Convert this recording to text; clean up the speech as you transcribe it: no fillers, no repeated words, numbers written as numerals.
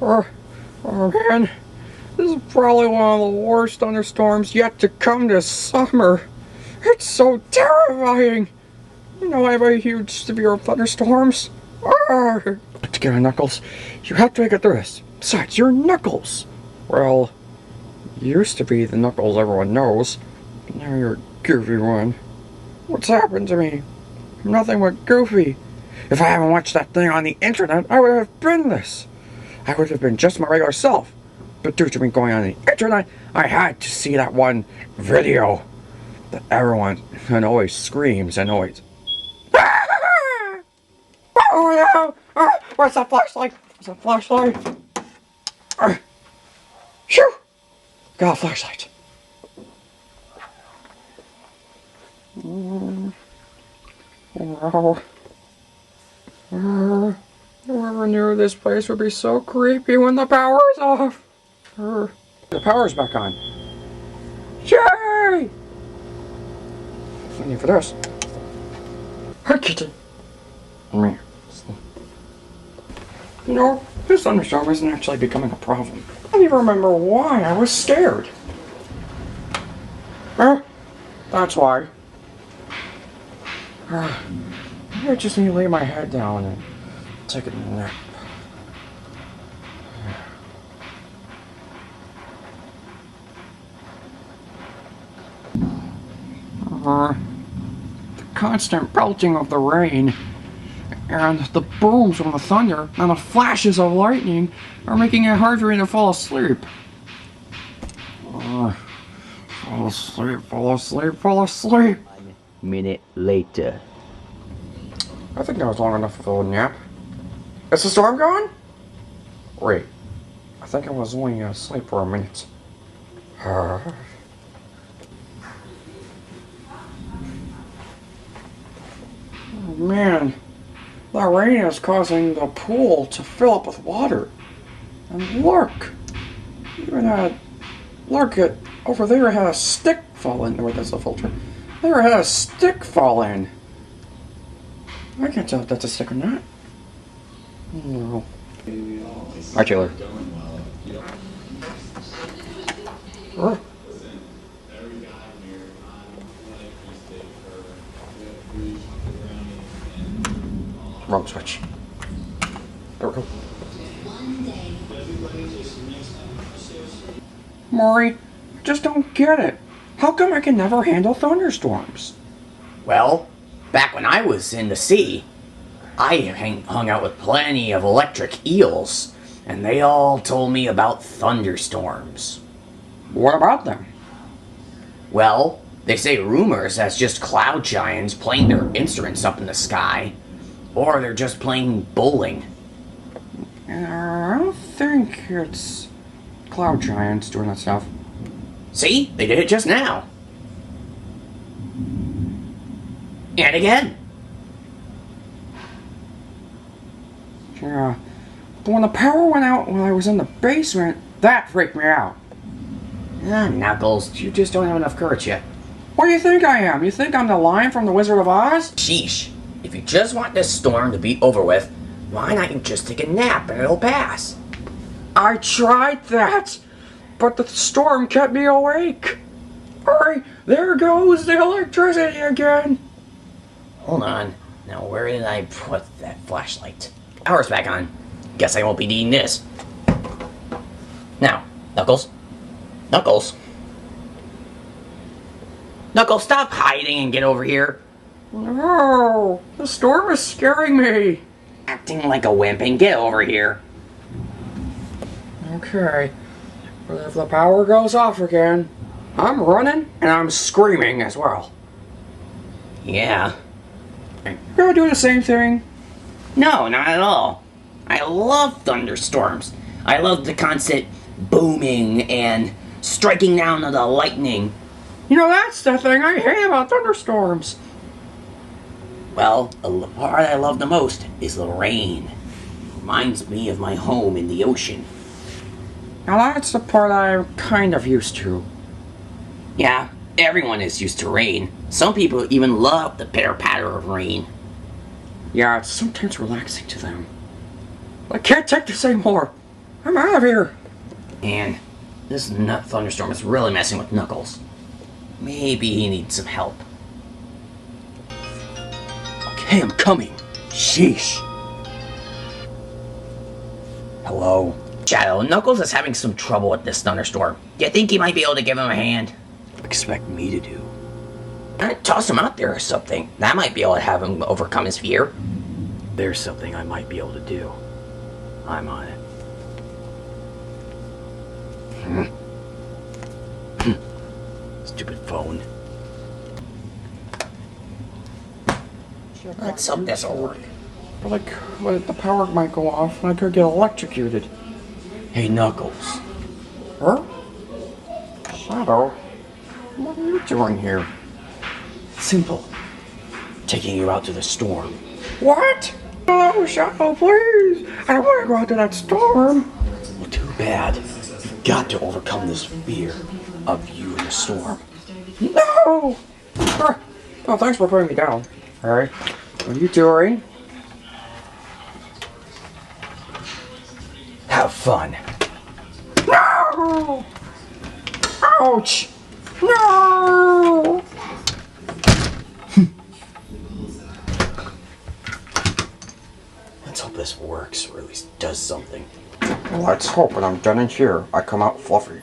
Oh, oh man, this is probably one of the worst thunderstorms yet to come this summer. It's so terrifying. You know, I have a huge, severe thunderstorms. Together, Knuckles. You have to make it through this. Besides, you're Knuckles. Well, you used to be the Knuckles everyone knows. Now you're a goofy one. What's happened to me? I'm nothing but goofy. If I haven't watched that thing on the internet, I would have been this. I would have been just my regular self. But due to me going on the internet, I had to see that one video that everyone and always screams and always. Oh no! Where's that flashlight? Where's that flashlight? Shoo! Got a flashlight. Oh. Whoever knew this place would be so creepy when the power's off. The power's back on. Yay! Waiting for this. Her kitchen. Me. You know, this thunderstorm isn't actually becoming a problem. I don't even remember why I was scared. That's why. I just need to lay my head down and take a nap. The constant belting of the rain and the booms from the thunder and the flashes of lightning are making it hard for me to fall asleep. Fall asleep, fall asleep, fall asleep. 1 minute later. I think that was long enough for a nap. Is the storm gone? Wait, I think I was only asleep for a minute. Oh man, that rain is causing the pool to fill up with water. And look, even look at over there had a stick fall in. Wait, that's a filter. There had a stick fall in. I can't tell if that's a stick or not. No. Hi, Taylor. Wrong switch. There we go. Maury, I just don't get it. How come I can never handle thunderstorms? Well, back when I was in the sea, I hung out with plenty of electric eels, and they all told me about thunderstorms. What about them? Well, they say rumors that's just cloud giants playing their instruments up in the sky, or they're just playing bowling. I don't think it's cloud giants doing that stuff. See? They did it just now. And again. Yeah. But when the power went out when I was in the basement, that freaked me out. Knuckles, you just don't have enough courage yet. What do you think I am? You think I'm the lion from the Wizard of Oz? Sheesh. If you just want this storm to be over with, why not you just take a nap and it'll pass? I tried that, but the storm kept me awake. Hurry, there goes the electricity again. Hold on. Now where did I put that flashlight? Power's back on. Guess I won't be needing this. Now, Knuckles. Knuckles. Knuckles, stop hiding and get over here. No, the storm is scaring me. Acting like a wimp and get over here. Okay, but if the power goes off again, I'm running and I'm screaming as well. Yeah. You gonna do the same thing? No, not at all. I love thunderstorms. I love the constant booming and striking down of the lightning. You know, that's the thing I hate about thunderstorms. Well, the part I love the most is the rain. Reminds me of my home in the ocean. Now that's the part I'm kind of used to. Yeah, everyone is used to rain. Some people even love the pitter-patter of rain. Yeah, it's sometimes relaxing to them. I can't take this anymore. I'm out of here. And this nut thunderstorm is really messing with Knuckles. Maybe he needs some help. Okay, I'm coming. Sheesh. Hello? Shadow, Knuckles is having some trouble with this thunderstorm. Do you think you might be able to give him a hand? Expect me to do. Toss him out there or something. That might be able to have him overcome his fear. There's something I might be able to do. I'm on it. Stupid phone. Let's hope this will work. But the power might go off and I could get electrocuted. Hey, Knuckles. Huh? Shadow? What are you doing here? Simple. Taking you out to the storm. What? Oh, Shadow, please! I don't want to go out to that storm! Well, too bad. You've got to overcome this fear of you in the storm. No! Oh, thanks for putting me down. Alright. What are you doing? Have fun. No! Ouch! No! Let's hope this works, or at least does something. Let's hope when I'm done in here, I come out fluffy.